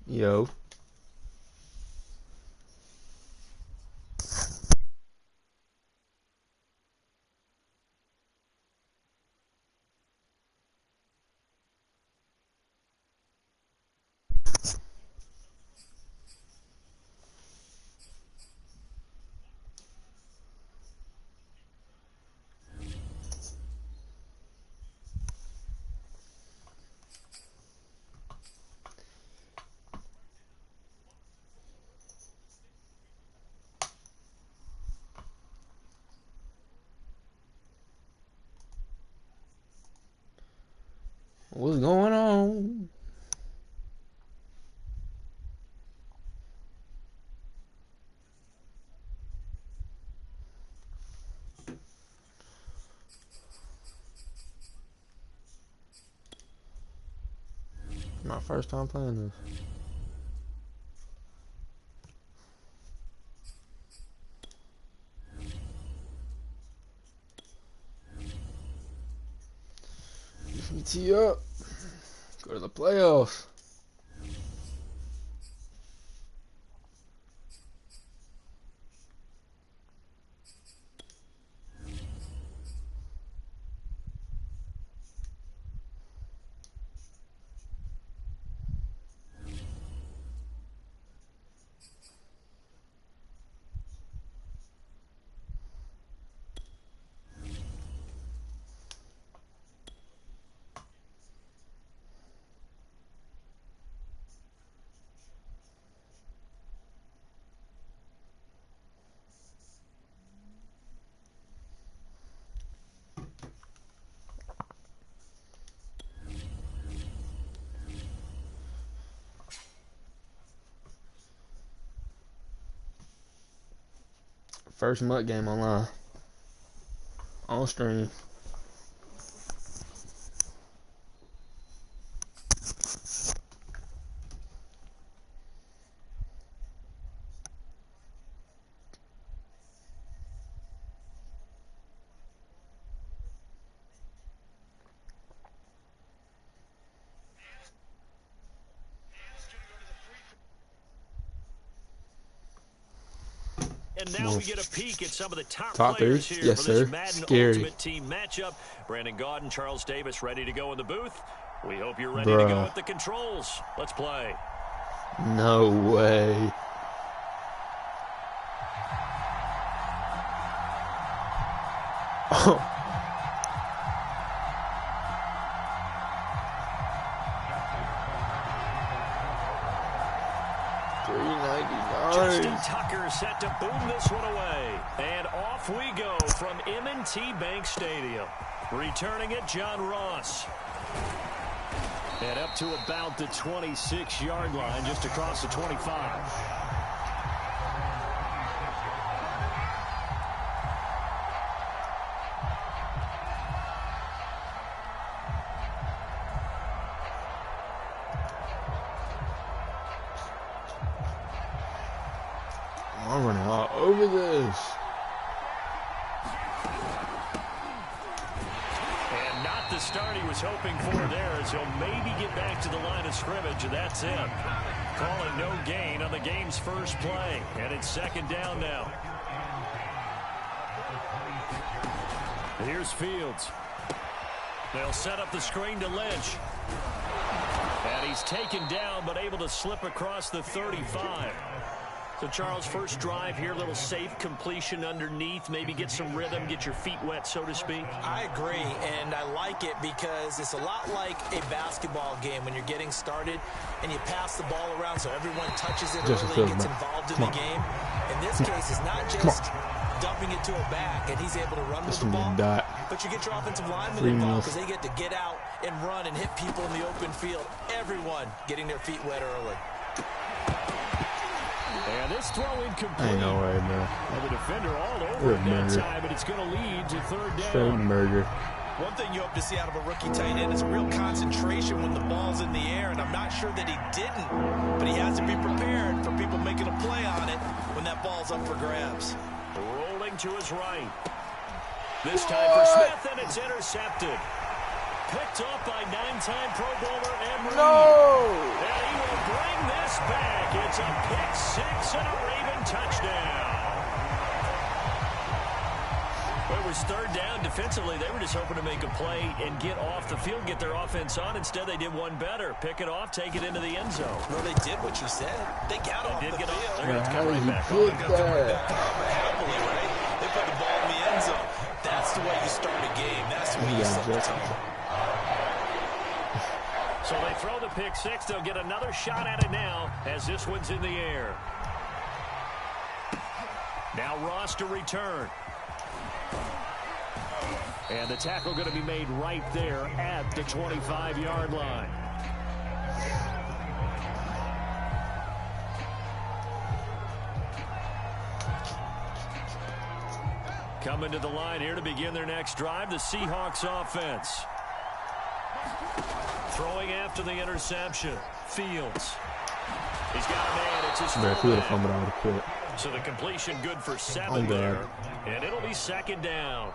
Yo. What's going on? My first time playing this. Tee up. Go to the playoffs. First MUT game online. On stream. And now we get a peek at some of the top players here yes, for this sir. Madden Scary. Ultimate Team matchup. Brandon Gaudin, Charles Davis ready to go in the booth. We hope you're ready Bruh. to go with the controls. Let's play. No way. Oh. Justin Tucker set to boom this one away. And off we go from M&T Bank Stadium. Returning it, John Ross. And up to about the 26-yard line, just across the 25. I'm running all over this. And not the start he was hoping for there, as he'll maybe get back to the line of scrimmage, and that's it. Calling no gain on the game's first play, and it's second down now. Here's Fields. They'll set up the screen to Lynch. And he's taken down, but able to slip across the 35. So, Charles, first drive here, little safe completion underneath, maybe get some rhythm, get your feet wet, so to speak. I agree, and I like it because it's a lot like a basketball game when you're getting started and you pass the ball around so everyone touches it early, gets involved in the game. In this case, it's not just dumping it to a back and he's able to run with the ball, but you get your offensive linemen involved because they get to get out and run and hit people in the open field. Everyone getting their feet wet early. And this throw incomplete. Ain't no way, man. And the defender all over it that time, but it's going to lead to third down. Straight murder. One thing you hope to see out of a rookie tight end is a real concentration when the ball's in the air, and I'm not sure that he didn't, but he has to be prepared for people making a play on it when that ball's up for grabs. Rolling to his right. This time for Smith, and it's intercepted. picked off by 9-time Pro Bowler Emery. No! And he will bring this back. It's a pick six and a Raven touchdown. Well, it was third down. Defensively, they were just hoping to make a play and get off the field, get their offense on. Instead, they did one better. Pick it off, take it into the end zone. Well, they did what you said. They got off the field. They're going to come right back on. Happily, right? They put the ball in the end zone. That's the way you start a game. That's the way you set the tone. So they throw the pick six. They'll get another shot at it now as this one's in the air. Now Ross to return. And the tackle going to be made right there at the 25-yard line. Coming to the line here to begin their next drive, the Seahawks offense. Throwing after the interception, Fields. He's got a man. It's his fullback. So the completion good for 7 there. And it'll be second down.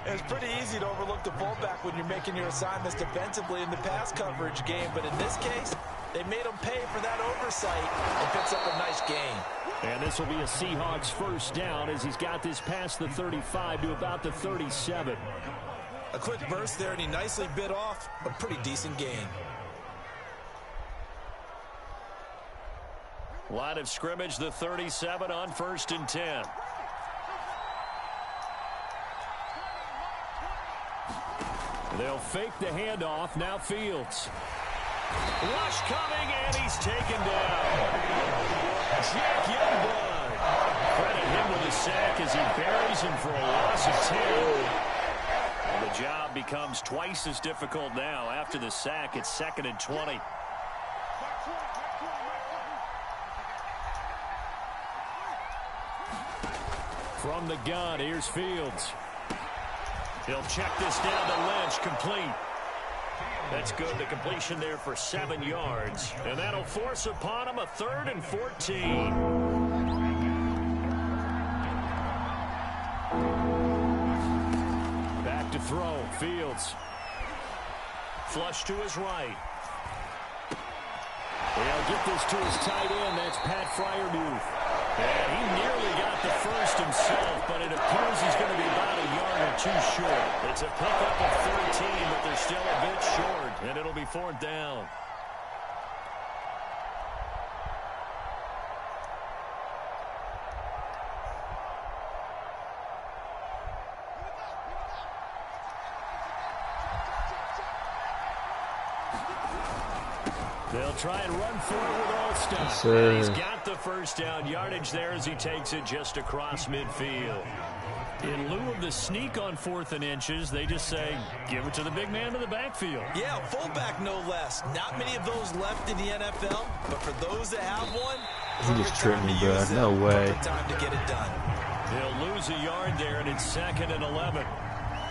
It's pretty easy to overlook the fullback when you're making your assignments defensively in the pass coverage game. But in this case, they made him pay for that oversight and picks up a nice gain. And this will be a Seahawks first down as he's got this past the 35 to about the 37. A quick burst there, and he nicely bit off a pretty decent gain. Line of scrimmage, the 37 on 1st and 10. They'll fake the handoff. Now Fields. Rush coming, and he's taken down. Jack Youngblood. Credit him with a sack as he buries him for a loss of 10. And the job becomes twice as difficult now. After the sack, it's 2nd and 20. From the gun, here's Fields. He'll check this down to Lynch, complete. That's good. The completion there for 7 yards. And that'll force upon him a 3rd and 14. Back to throw. Fields. Flush to his right. They'll get this to his tight end. That's Pat Freiermuth. And he nearly got the first himself, but it appears he's going to be about a yard or two short. It's a pickup of 13, but they're still a bit short, and it'll be 4th down. They'll try and run forward with Alston. And he's got the first down yardage there as he takes it just across midfield. In lieu of the sneak on 4th and inches, they just say, give it to the big man in the backfield. Yeah, fullback no less. Not many of those left in the NFL, but for those that have one, he just tripped me, bro. No way. Time to get it done. They'll lose a yard there, and it's 2nd and 11.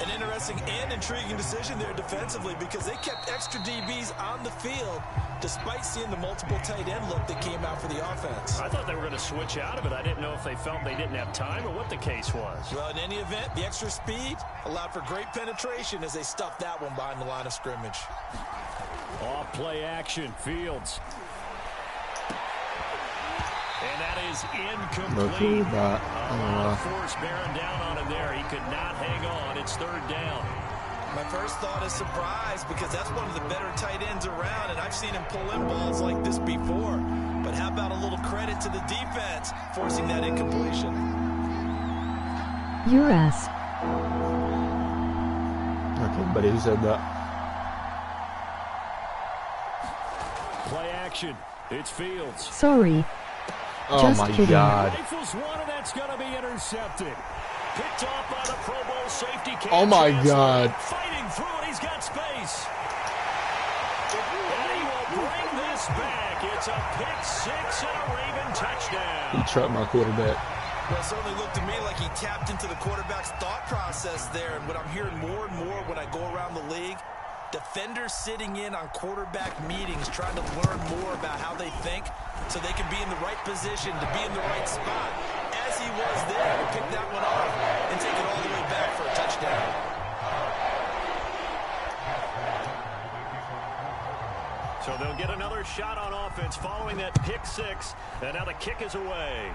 An interesting and intriguing decision there defensively because they kept extra DBs on the field despite seeing the multiple tight end look that came out for the offense. I thought they were going to switch out of it. I didn't know if they felt they didn't have time or what the case was. Well, in any event, the extra speed allowed for great penetration as they stuffed that one behind the line of scrimmage. Off play action, Fields. And that is incomplete. A lot of force bearing down on him there. He could not hang on. It's 3rd down. My first thought is surprise because that's one of the better tight ends around, and I've seen him pull in balls like this before. But how about a little credit to the defense forcing that incompletion? Your ass. Okay, buddy, who said that? Play action. It's Fields. Sorry. Oh Just my kidding. God. Rifles one, and that's going to be intercepted. Picked off by the Pro Bowl safety. Oh my God. Fighting through it. He's got space. And he will bring this back. It's a pick six and a Raven touchdown. He trapped my quarterback. Well, it certainly looked to me like he tapped into the quarterback's thought process there. And what I'm hearing more and more when I go around the league, defenders sitting in on quarterback meetings trying to learn more about how they think so they can be in the right position to be in the right spot. As he was there to pick that one off and take it all the way back for a touchdown. So they'll get another shot on offense following that pick six. And now the kick is away.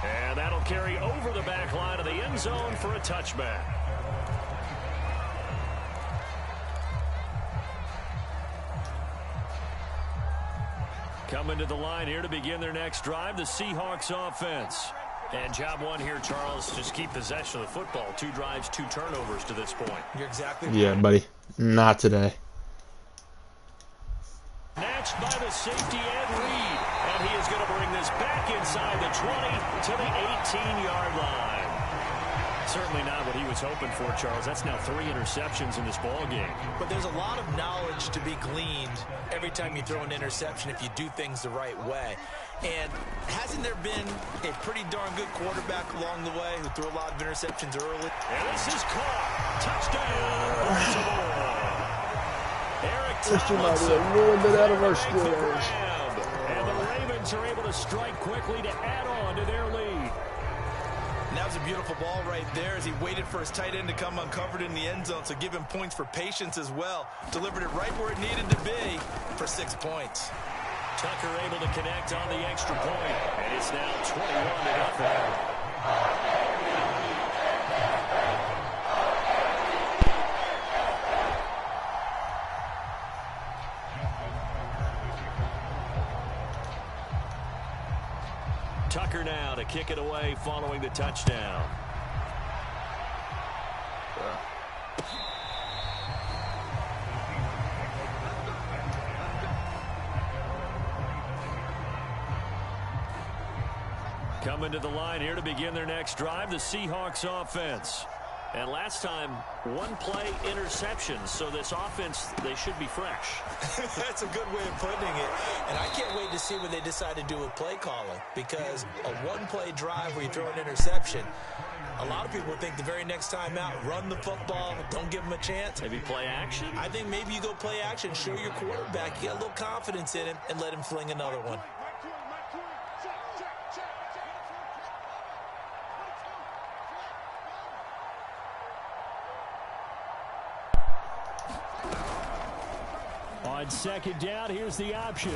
And that'll carry over the back line of the end zone for a touchback. Coming to the line here to begin their next drive, the Seahawks offense. And job one here, Charles, just keep possession of the football. 2 drives, 2 turnovers to this point. You're exactly right. Yeah, buddy. Not today. Matched by the safety Ed Reed. And he is going to bring this back inside the 20 to the 18-yard line. Certainly not what he was hoping for, Charles. That's now 3 interceptions in this ball game. But there's a lot of knowledge to be gleaned every time you throw an interception if you do things the right way. And hasn't there been a pretty darn good quarterback along the way who threw a lot of interceptions early? And this is caught. Touchdown, Baltimore. Eric Thomas. A little bit out of our scores. And the Ravens are able to strike quickly to add on to their lead. And that was a beautiful ball right there as he waited for his tight end to come uncovered in the end zone, so give him points for patience as well. Delivered it right where it needed to be for 6 points. Tucker able to connect on the extra point, and it's now 21-0. Tucker now to kick it away following the touchdown. Coming to the line here to begin their next drive, the Seahawks offense. And last time, 1-play interceptions. So this offense, they should be fresh. That's a good way of putting it. And I can't wait to see what they decide to do with play calling. Because a 1-play drive where you throw an interception, a lot of people think the very next time out, run the football, don't give them a chance. Maybe play action? I think maybe you go play action, show your quarterback, you get a little confidence in him, and let him fling another one. On second down, here's the option.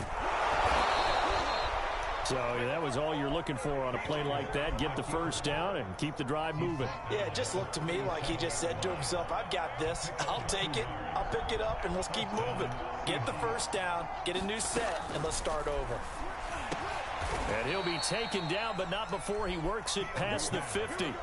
So that was all you're looking for on a play like that. Get the first down and keep the drive moving. Yeah, it just looked to me like he just said to himself, I've got this. I'll take it. I'll pick it up, and let's keep moving. Get the first down, get a new set, and let's start over. And he'll be taken down, but not before he works it past the 50.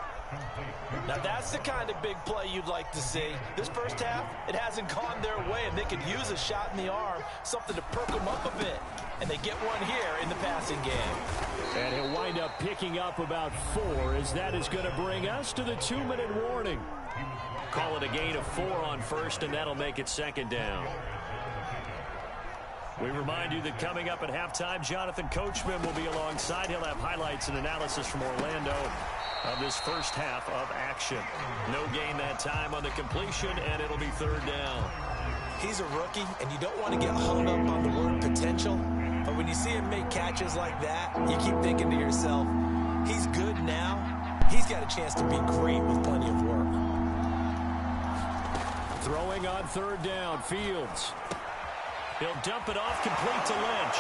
Now that's the kind of big play you'd like to see. This first half, it hasn't gone their way, and they could use a shot in the arm, something to perk them up a bit. And they get one here in the passing game. And he'll wind up picking up about 4, as that is going to bring us to the 2-minute warning. Call it a gain of 4 on first, and that'll make it second down. We remind you that coming up at halftime, Jonathan Coachman will be alongside. He'll have highlights and analysis from Orlando of this first half of action. No gain that time on the completion, and it'll be third down. He's a rookie, and you don't want to get hung up on the word potential. But when you see him make catches like that, you keep thinking to yourself, he's good now. He's got a chance to be great with plenty of work. Throwing on third down, Fields. He'll dump it off complete to Lynch.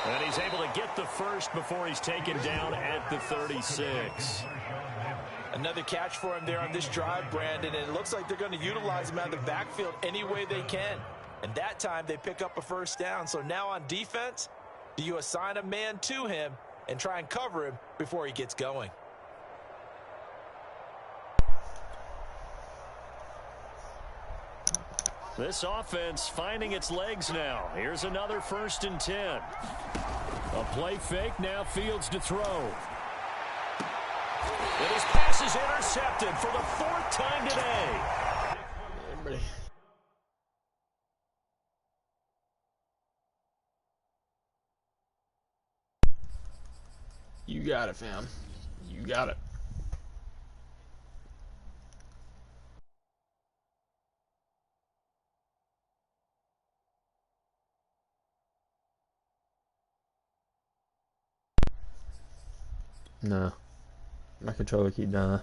And he's able to get the first before he's taken down at the 36. Another catch for him there on this drive, Brandon, and it looks like they're going to utilize him out of the backfield any way they can. And that time they pick up a first down. So now on defense, do you assign a man to him and try and cover him before he gets going? This offense finding its legs now. Here's another 1st and 10. A play fake, now Fields to throw. And his pass is intercepted for the 4th time today. You got it, fam. You got it. No. My controller keep dying.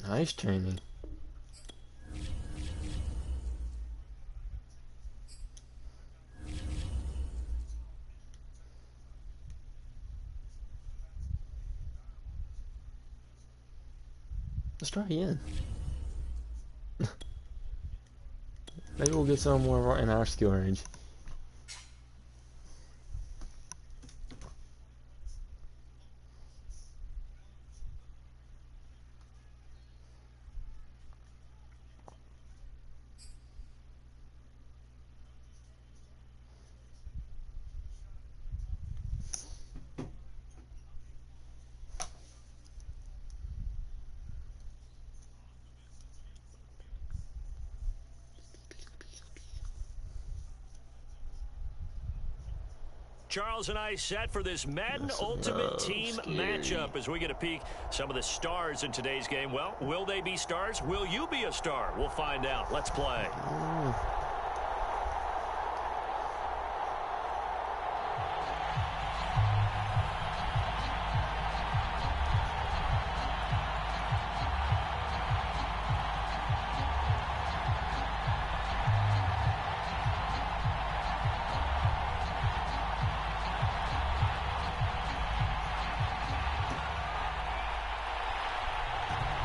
Nice training. Let's try again. Maybe we'll get some more in our skill range. Charles and I set for this Madden Ultimate Team matchup as we get a peek some of the stars in today's game. Well, will they be stars? Will you be a star? We'll find out. Let's play.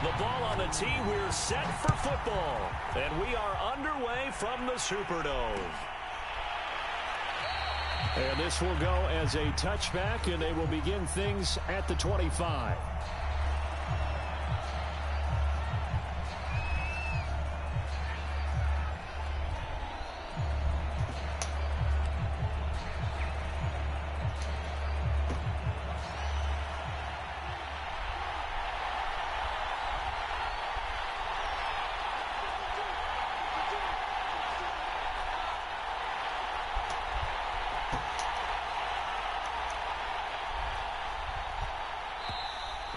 The ball on the tee. We're set for football. And we are underway from the Superdome. And this will go as a touchback, and they will begin things at the 25.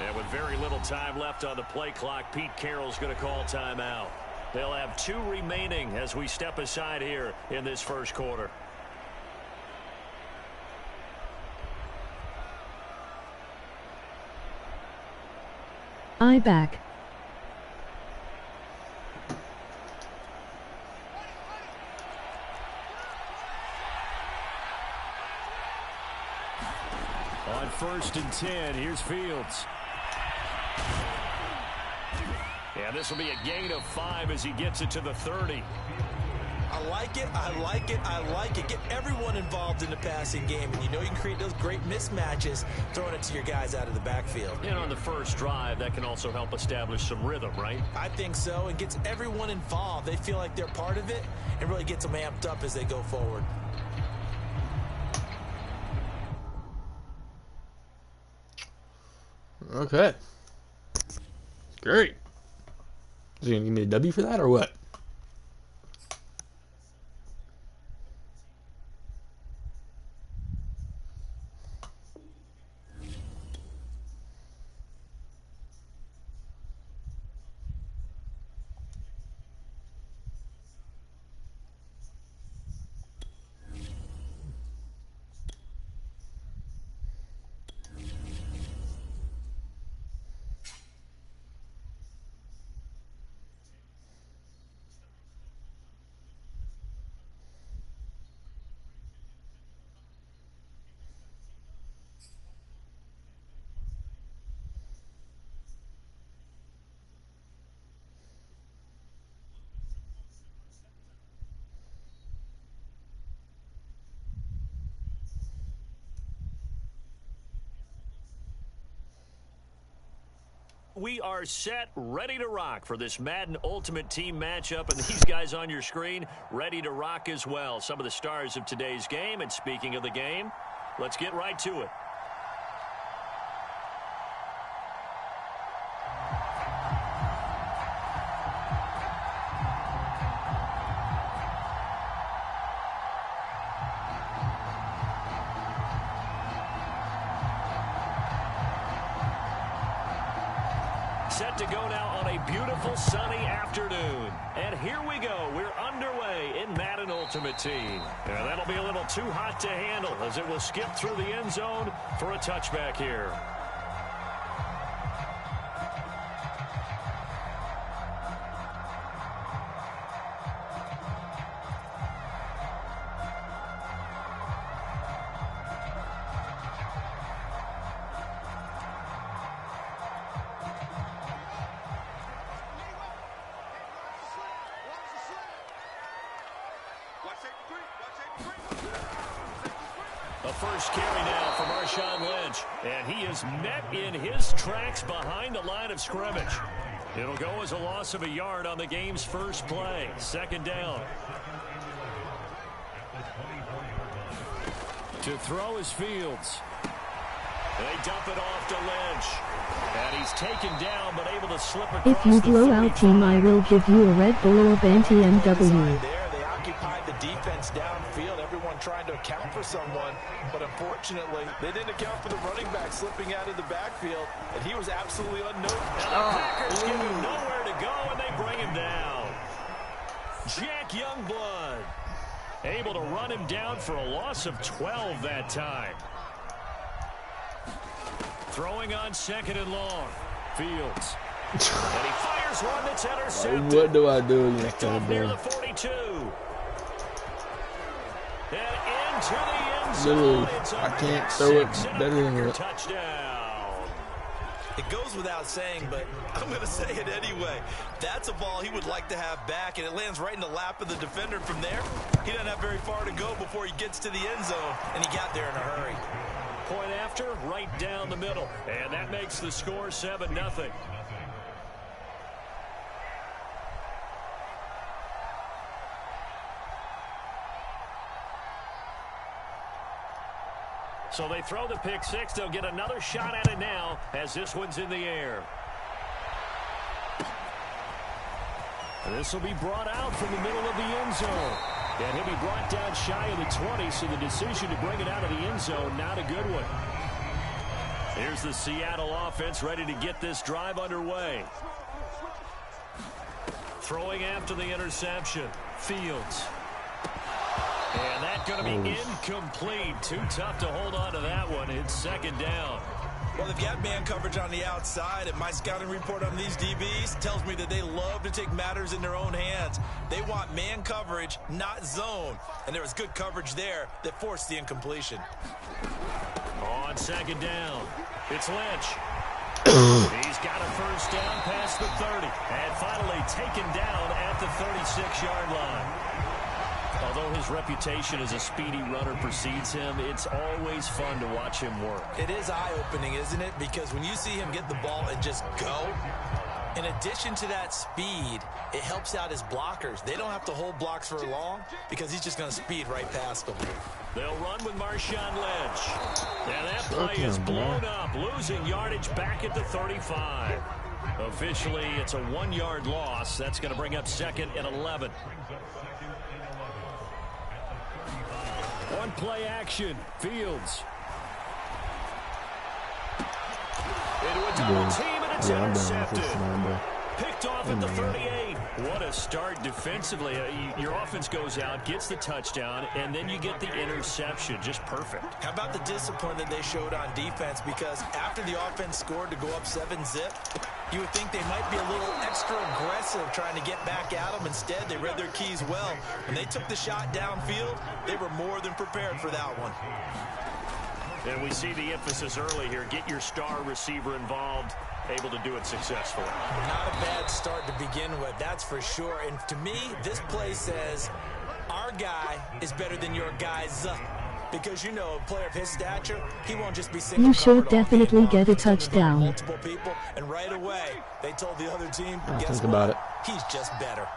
And with very little time left on the play clock, Pete Carroll's going to call timeout. They'll have 2 remaining as we step aside here in this first quarter. I back. On 1st and 10, here's Fields. And this will be a gain of 5 as he gets it to the 30. I like it, I like it, I like it. Get everyone involved in the passing game, and you know you can create those great mismatches throwing it to your guys out of the backfield. And on the first drive, that can also help establish some rhythm, right? I think so. It gets everyone involved. They feel like they're part of it, and really gets them amped up as they go forward. Okay. Great. Is he going to give me a W for that or what? We are set, ready to rock for this Madden Ultimate Team matchup, and these guys on your screen ready to rock as well. Some of the stars of today's game, and speaking of the game, let's get right to it. Set to go now on a beautiful sunny afternoon. And here we go. We're underway in Madden Ultimate Team. And that'll be a little too hot to handle as it will skip through the end zone for a touchback here. A first carry now for Marshawn Lynch. And he is met in his tracks behind the line of scrimmage. It'll go as a loss of a yard on the game's first play. Second down. To throw is Fields. They dump it off to Lynch. And he's taken down, but able to slip across. If you blow out team, I will give you a Red Bull or anti-MW. They occupied the defense downfield, everyone trying to account for someone, but unfortunately, they didn't account for the running back slipping out of the backfield, and he was absolutely unnoticed. And the Packers give him nowhere to go, and they bring him down. Jack Youngblood able to run him down for a loss of 12 that time. Throwing on second and long. Fields. And he fires one that's intercepted. What do I do against Picked off that near ball? the 42. And into the end zone. Literally, It's a I can't pick throw it six and a better than Packer that. touchdown. It goes without saying, but I'm going to say it anyway. That's a ball he would like to have back, and it lands right in the lap of the defender from there. He doesn't have very far to go before he gets to the end zone, and he got there in a hurry. Point after, right down the middle. And that makes the score 7-0. So they throw the pick six. They'll get another shot at it now as this one's in the air. This will be brought out from the middle of the end zone. And he'll be brought down shy of the 20, so the decision to bring it out of the end zone, not a good one. Here's the Seattle offense ready to get this drive underway. Throwing after the interception. Fields. And that's going to be incomplete. Too tough to hold on to that one. It's second down. Well, they've got man coverage on the outside, and my scouting report on these DBs tells me that they love to take matters in their own hands. They want man coverage, not zone. And there was good coverage there that forced the incompletion. On second down, it's Lynch. He's got a first down past the 30. And finally taken down at the 36-yard line. Although his reputation as a speedy runner precedes him, it's always fun to watch him work. It is eye-opening, isn't it? Because when you see him get the ball and just go, in addition to that speed, it helps out his blockers. They don't have to hold blocks for long because he's just going to speed right past them. They'll run with Marshawn Lynch. And that play is blown up, losing yardage back at the 35. Officially, it's a 1-yard loss. That's going to bring up second and 11. One play action. Fields. Into a double team, and it's intercepted. Picked off at the 38. What a start defensively. Your offense goes out, gets the touchdown, and then you get the interception. Just perfect. How about the discipline that they showed on defense? Because after the offense scored to go up 7-zip, you would think they might be a little extra aggressive trying to get back at them. Instead, they read their keys well. When they took the shot downfield, they were more than prepared for that one. And we see the emphasis early here. Get your star receiver involved, able to do it successfully. Not a bad start to begin with, that's for sure. And to me, this play says our guy is better than your guy's. Because, you know, a player of his stature, he won't just be single. You should definitely get a touchdown. Multiple people, and right away, they told the other team, guess think what? about it. He's just better.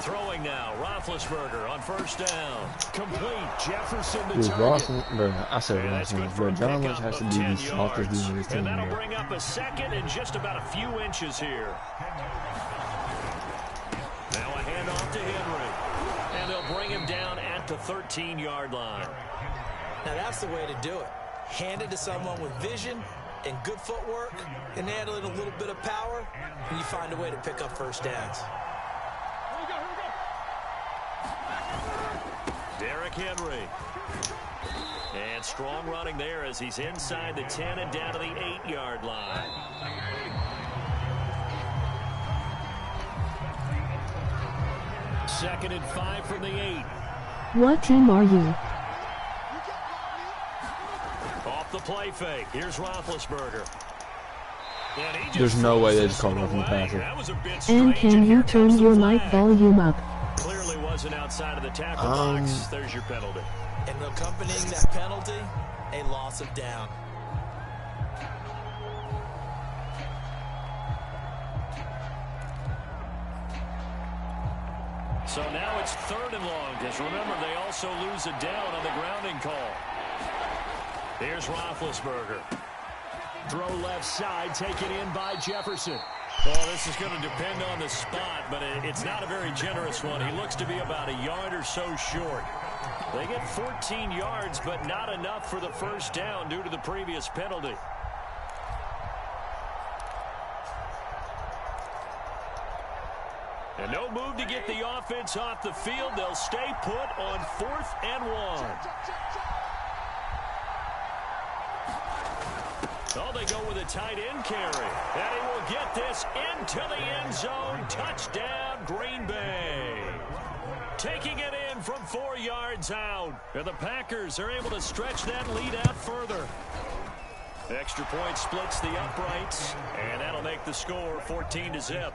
Throwing now, Roethlisberger on first down. Complete, Jefferson the Dude, target. I said And that's Ross, good for bro. a John Lynch pickup has to of be 10 the softest dude on this yards. team, And that'll bro. bring up a second and just about a few inches here. Now a handoff to Henry. And they'll bring him down at the 13-yard line. Now, that's the way to do it. Hand it to someone with vision and good footwork, and handle it a little bit of power, and you find a way to pick up first downs. Derrick Henry. And strong running there as he's inside the 10 and down to the 8-yard line. Second and 5 from the 8. What team are you? Off the play fake. Here's Roethlisberger. And he just There's no way they just throws called this roughing the one away. passer. That was a bit And strange, can here you turn comes the your mic flag. volume up? Clearly wasn't outside of the tackle box. There's your penalty. And accompanying that penalty, a loss of down. So now it's 3rd and long, because remember, they also lose a down on the grounding call. Here's Roethlisberger. Throw left side, taken in by Jefferson. Well, this is going to depend on the spot, but it's not a very generous one. He looks to be about a yard or so short. They get 14 yards, but not enough for the first down due to the previous penalty. And no move to get the offense off the field. They'll stay put on 4th and 1. Oh, they go with a tight end carry. And he will get this into the end zone. Touchdown, Green Bay. Taking it in from 4 yards out. And the Packers are able to stretch that lead out further. The extra point splits the uprights. And that'll make the score 14-0.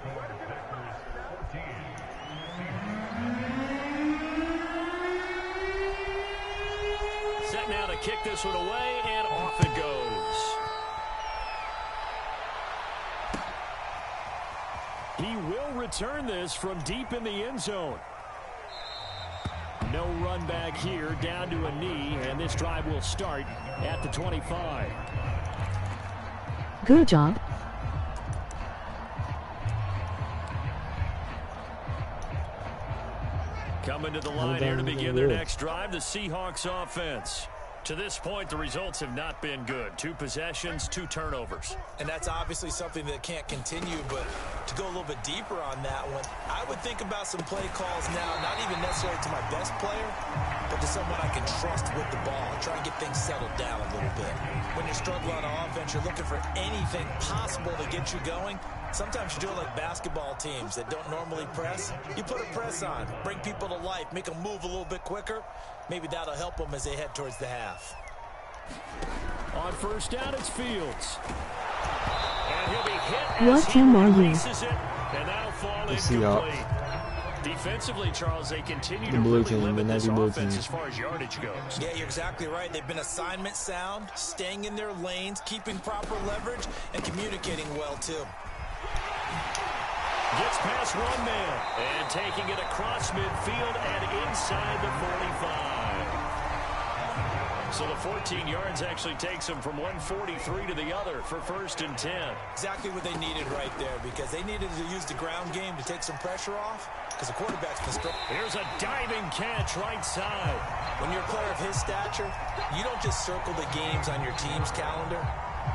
Set now to kick this one away, and off it goes. He will return this from deep in the end zone. No run back here, down to a knee, and this drive will start at the 25. Good job. Coming to the line here to begin their next drive, the Seahawks offense. To this point, the results have not been good. 2 possessions, 2 turnovers. And that's obviously something that can't continue, but to go a little bit deeper on that one, I would think about some play calls now, not even necessarily to my best player, but to someone I can trust with the ball. Try and get things settled down a little bit. When you're struggling on offense, you're looking for anything possible to get you going. Sometimes you do it like basketball teams that don't normally press. You put a press on, bring people to life, make them move a little bit quicker. Maybe that'll help them as they head towards the half. On first down, it's Fields. And he'll be hit What team are you? And that'll fall incomplete. Defensively, Charles, they continue to blue really team, limit the this blue offense team. as far as yardage goes. Yeah, you're exactly right. They've been assignment sound, staying in their lanes, keeping proper leverage, and communicating well, too. Gets past one man and taking it across midfield and inside the 45. So the 14 yards actually takes them from 143 to the other for 1st and 10. Exactly what they needed right there, because they needed to use the ground game to take some pressure off, because the quarterback's been strong. Here's a diving catch right side. When you're a player of his stature, you don't just circle the games on your team's calendar.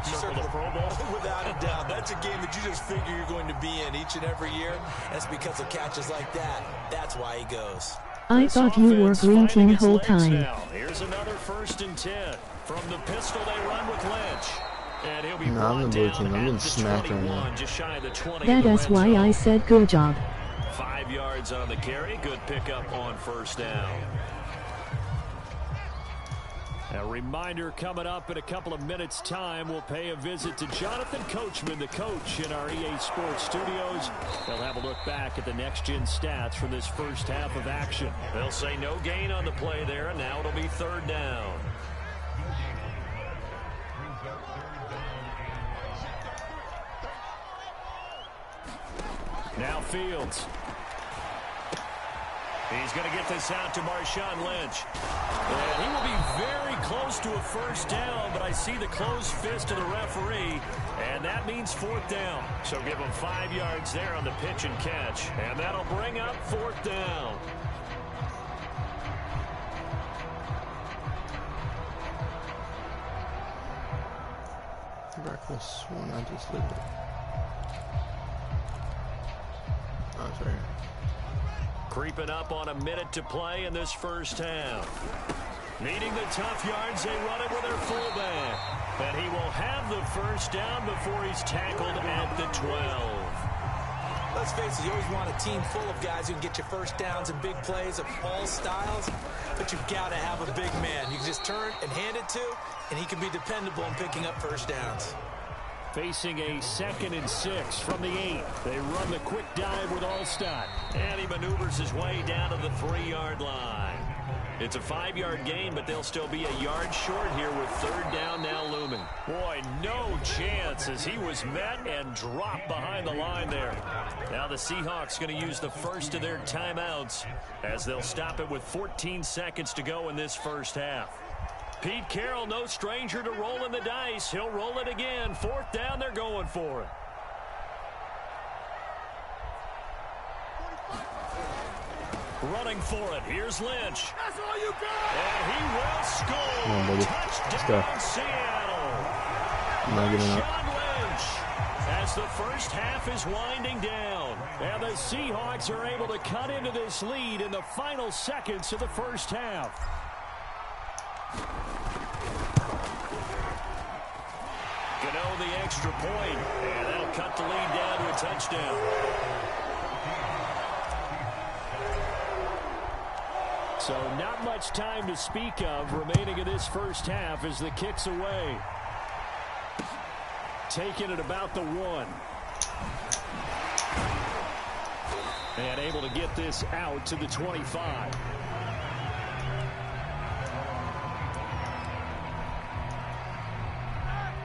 You Circle the Pro Bowl? Without a doubt. That's a game that you just figure you're going to be in each and every year. That's because of catches like that. That's why he goes. I thought you were green team whole time. Now. Here's another 1st and 10. From the pistol, they run with Lynch. And he'll be I'm the blue team. I'm getting smacked right now. Just shy of the 20. That's why I said good job. 5 yards on the carry. Good pickup on 1st down. A reminder coming up in a couple of minutes' time. We'll pay a visit to Jonathan Coachman, the coach in our EA Sports studios. They'll have a look back at the next-gen stats from this first half of action. They'll say no gain on the play there, and now it'll be 3rd down. Now Fields. He's going to get this out to Marshawn Lynch. And he will be very close to a 1st down, but I see the closed fist of the referee, and that means 4th down. So give him 5 yards there on the pitch and catch, and that'll bring up 4th down. Breakfast one I just did. Oh, it's right here. Creeping up on a minute to play in this first half. Needing the tough yards, they run it with their fullback. And he will have the 1st down before he's tackled at the 12. Let's face it, you always want a team full of guys who can get you 1st downs and big plays of all styles, but you've got to have a big man. You can just turn and hand it to, and he can be dependable in picking up 1st downs. Facing a 2nd and 6 from the 8. They run the quick dive with Allstott. And he maneuvers his way down to the 3-yard line. It's a 5-yard gain, but they'll still be a yard short here with 3rd down now looming. Boy, no chance as he was met and dropped behind the line there. Now the Seahawks going to use the first of their timeouts as they'll stop it with 14 seconds to go in this first half. Pete Carroll, no stranger to rolling the dice. He'll roll it again. 4th down, they're going for it. Running for it. Here's Lynch. That's all you got. And he will score. Come on, baby. Touchdown, Seattle. Sean Lynch. As the first half is winding down. And the Seahawks are able to cut into this lead in the final seconds of the first half. Gano the extra point. And that'll cut the lead down to a touchdown. So not much time to speak of remaining in this first half as the kick's away. Taking it about the 1. And able to get this out to the 25.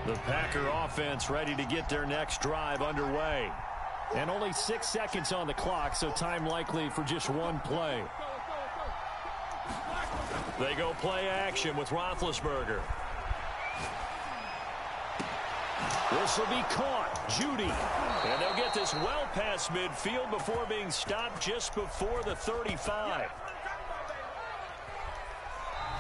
The Packer offense ready to get their next drive underway. And only 6 seconds on the clock, so time likely for just one play. They go play action with Roethlisberger. This will be caught. Judy. And they'll get this well past midfield before being stopped just before the 35.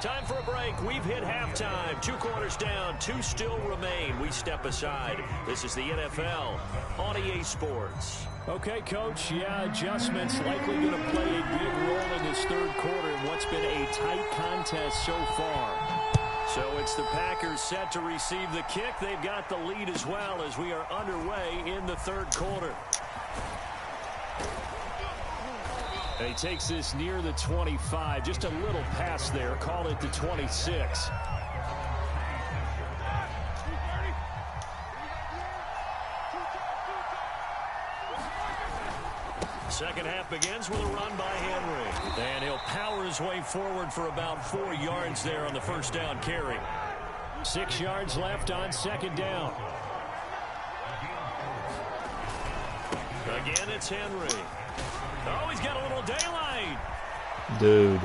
Time for a break. We've hit halftime. 2 quarters down. 2 still remain. We step aside. This is the NFL on EA Sports. Okay, Coach. Yeah, adjustments likely going to play a big role in this 3rd quarter in what's been a tight contest so far. So it's the Packers set to receive the kick. They've got the lead as well as we are underway in the 3rd quarter. And he takes this near the 25. Just a little pass there. Call it the 26. Second half begins with a run by Henry. And he'll power his way forward for about 4 yards there on the first down carry. 6 yards left on 2nd down. Again, it's Henry. Oh, he's got a little daylight. Dude.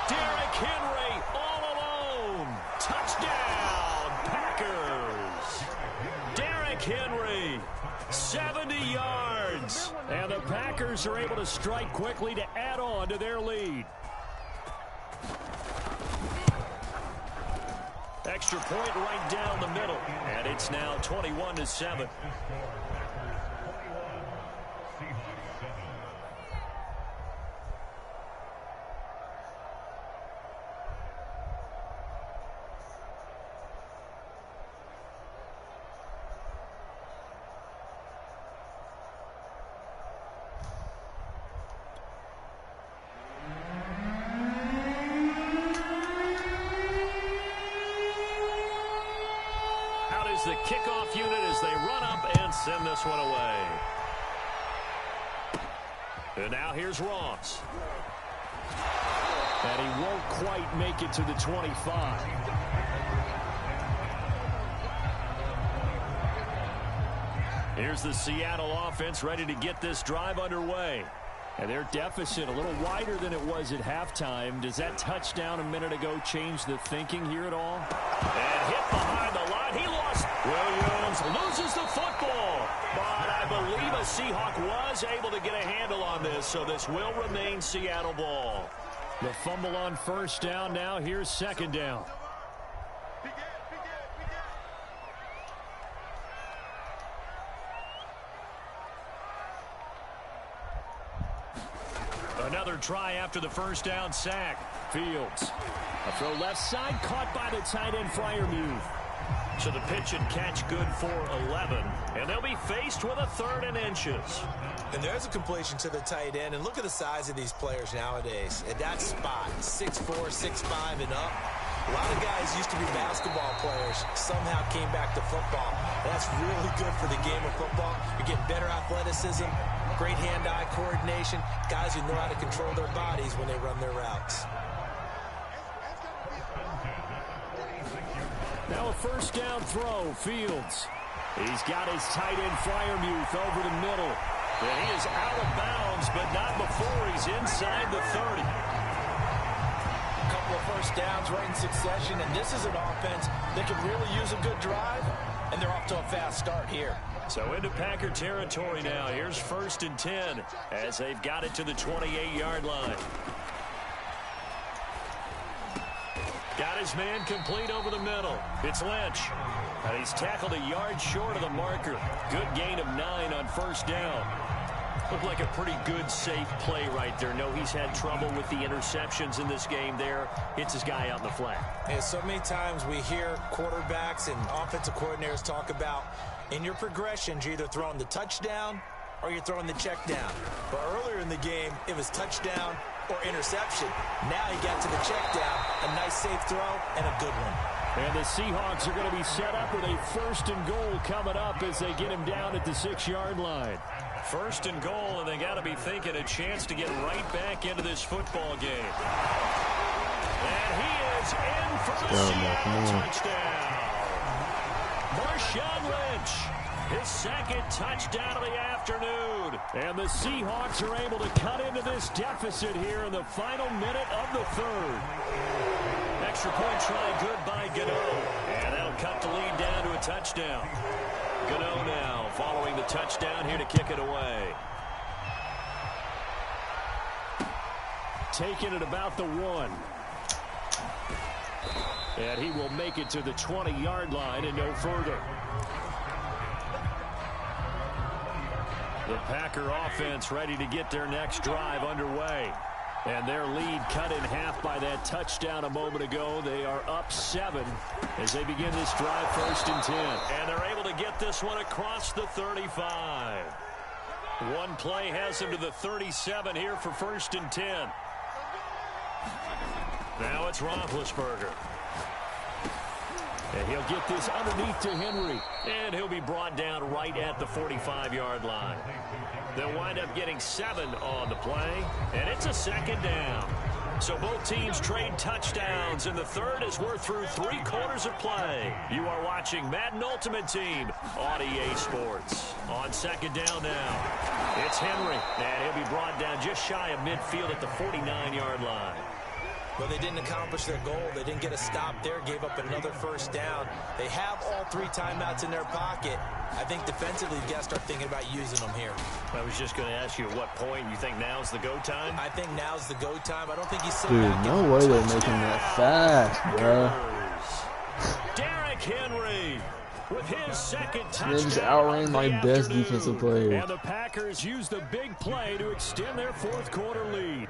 Derrick Henry all alone. Touchdown, Packers. Derrick Henry, 70 yards. And the Packers are able to strike quickly to add on to their lead. Extra point right down the middle. And it's now 21-7. The kickoff unit as they run up and send this one away. And now here's Ross. And he won't quite make it to the 25. Here's the Seattle offense ready to get this drive underway. And their deficit a little wider than it was at halftime. Does that touchdown a minute ago change the thinking here at all? And hit behind the line. He lost. Williams loses the football. But I believe a Seahawk was able to get a handle on this, so this will remain Seattle ball. The fumble on first down now. Here's 2nd down. Another try after the first down sack. Fields. A throw left side caught by the tight end Freiermuth. So the pitch and catch good for 11. And they'll be faced with a 3rd and inches. And there's a completion to the tight end. And look at the size of these players nowadays. At that spot, 6'4", 6'5", and up. A lot of guys used to be basketball players, somehow came back to football. That's really good for the game of football. You're getting better athleticism, great hand-eye coordination, guys who know how to control their bodies when they run their routes. Now a first down throw, Fields. He's got his tight end Fryermuth over the middle. And he is out of bounds, but not before he's inside the 30. A couple of first downs right in succession, and this is an offense that could really use a good drive, and they're off to a fast start here. So into Packer territory now. Here's 1st and 10 as they've got it to the 28-yard line. Got his man complete over the middle. It's Lynch. And he's tackled a yard short of the marker. Good gain of 9 on first down. Looked like a pretty good, safe play right there. No, he's had trouble with the interceptions in this game there. Hits his guy out in the flat. And so many times we hear quarterbacks and offensive coordinators talk about in your progressions, you're either throwing the touchdown or you're throwing the check down. But earlier in the game, it was touchdown or interception. Now he got to the check down. A nice safe throw and a good one. And the Seahawks are going to be set up with a 1st and goal coming up as they get him down at the 6-yard line. 1st and goal, and they got to be thinking a chance to get right back into this football game. And he is in for the Seattle touchdown. Marshawn Lynch, his 2nd touchdown of the afternoon. And the Seahawks are able to cut into this deficit here in the final minute of the 3rd. Extra point try good by Gano. And that'll cut the lead down to a touchdown. Gano now following the touchdown here to kick it away. Taking it about the 1. And he will make it to the 20-yard line and no further. The Packer offense ready to get their next drive underway. And their lead cut in half by that touchdown a moment ago. They are up 7 as they begin this drive 1st and 10. And they're able to get this one across the 35. One play has them to the 37 here for 1st and 10. Now it's Roethlisberger. And he'll get this underneath to Henry. And he'll be brought down right at the 45-yard line. They'll wind up getting 7 on the play. And it's a 2nd down. So both teams trade touchdowns. And the 3rd as we're through 3 quarters of play. You are watching Madden Ultimate Team on EA Sports. On 2nd down now. It's Henry. And he'll be brought down just shy of midfield at the 49-yard line. But they didn't accomplish their goal. They didn't get a stop there, gave up another 1st down. They have all 3 timeouts in their pocket. I think defensively, you got to start thinking about using them here. I was just going to ask you at what point you think now's the go time? I think now's the go time. I don't think he's sitting back. Dude, no way they're making that fast, bro. Derrick Henry with his 2nd touchdown. They just outran my best defensive player. And the Packers use the big play to extend their 4th quarter lead.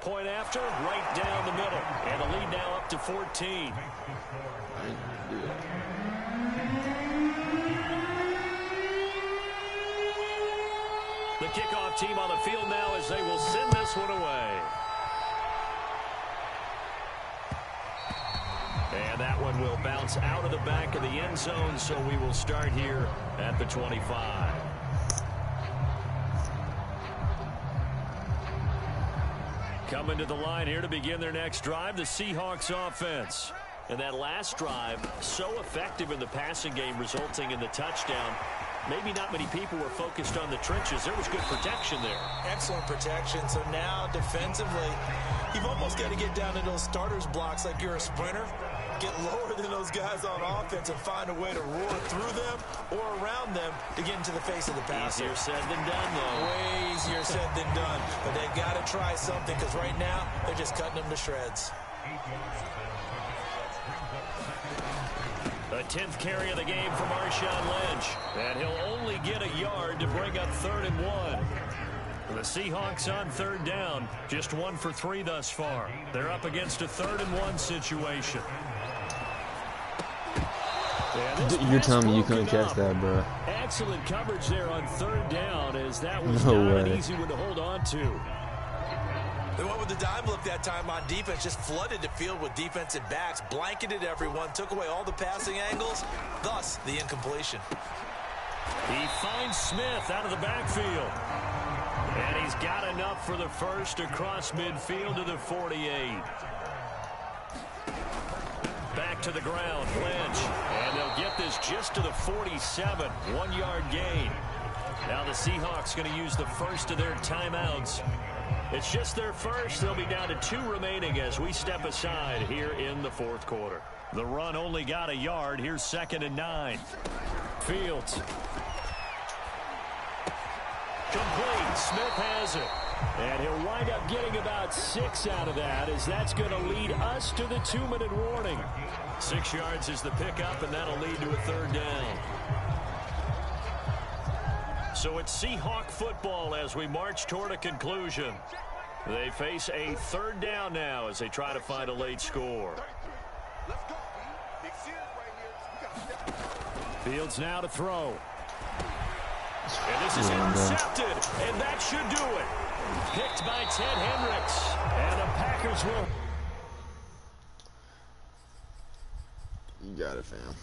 Point after, right down the middle. And the lead now up to 14. The kickoff team on the field now as they will send this one away. And that one will bounce out of the back of the end zone, so we will start here at the 25. Coming to the line here to begin their next drive, the Seahawks offense. And that last drive, so effective in the passing game, resulting in the touchdown. Maybe not many people were focused on the trenches. There was good protection there. Excellent protection. So now, defensively, you've almost got to get down to those starters blocks like you're a sprinter. Get lower than those guys on offense and find a way to roar through them or around them to get into the face of the passer. Easier said than done, though. Way easier said than done. But they've got to try something because right now they're just cutting them to shreds. The 10th carry of the game for Marshawn Lynch. And he'll only get a yard to bring up 3rd and 1. The Seahawks on 3rd down. Just 1 for 3 thus far. They're up against a 3rd and 1 situation. You're telling me you couldn't catch that, bro. excellent coverage there on third down, as that was No not way. an easy one to hold on to. They went with the dime look that time on defense, just flooded the field with defensive backs, blanketed everyone, took away all the passing angles, thus the incompletion. He finds Smith out of the backfield. And he's got enough for the first across midfield to the 48. Back to the ground, Lynch. And they'll get this just to the 47, 1-yard gain. Now the Seahawks going to use the first of their timeouts. It's just their first. They'll be down to 2 remaining as we step aside here in the fourth quarter. The run only got a yard. Here's 2nd and 9. Fields. Complete. Smith has it. And he'll wind up getting about 6 out of that, as that's going to lead us to the 2-minute warning. 6 yards is the pickup, and that'll lead to a 3rd down. So it's Seahawk football as we march toward a conclusion. They face a 3rd down now as they try to find a late score. Fields now to throw. And this is intercepted, and that should do it. Picked by Ted Hendricks, and the Packers will. You got it, fam.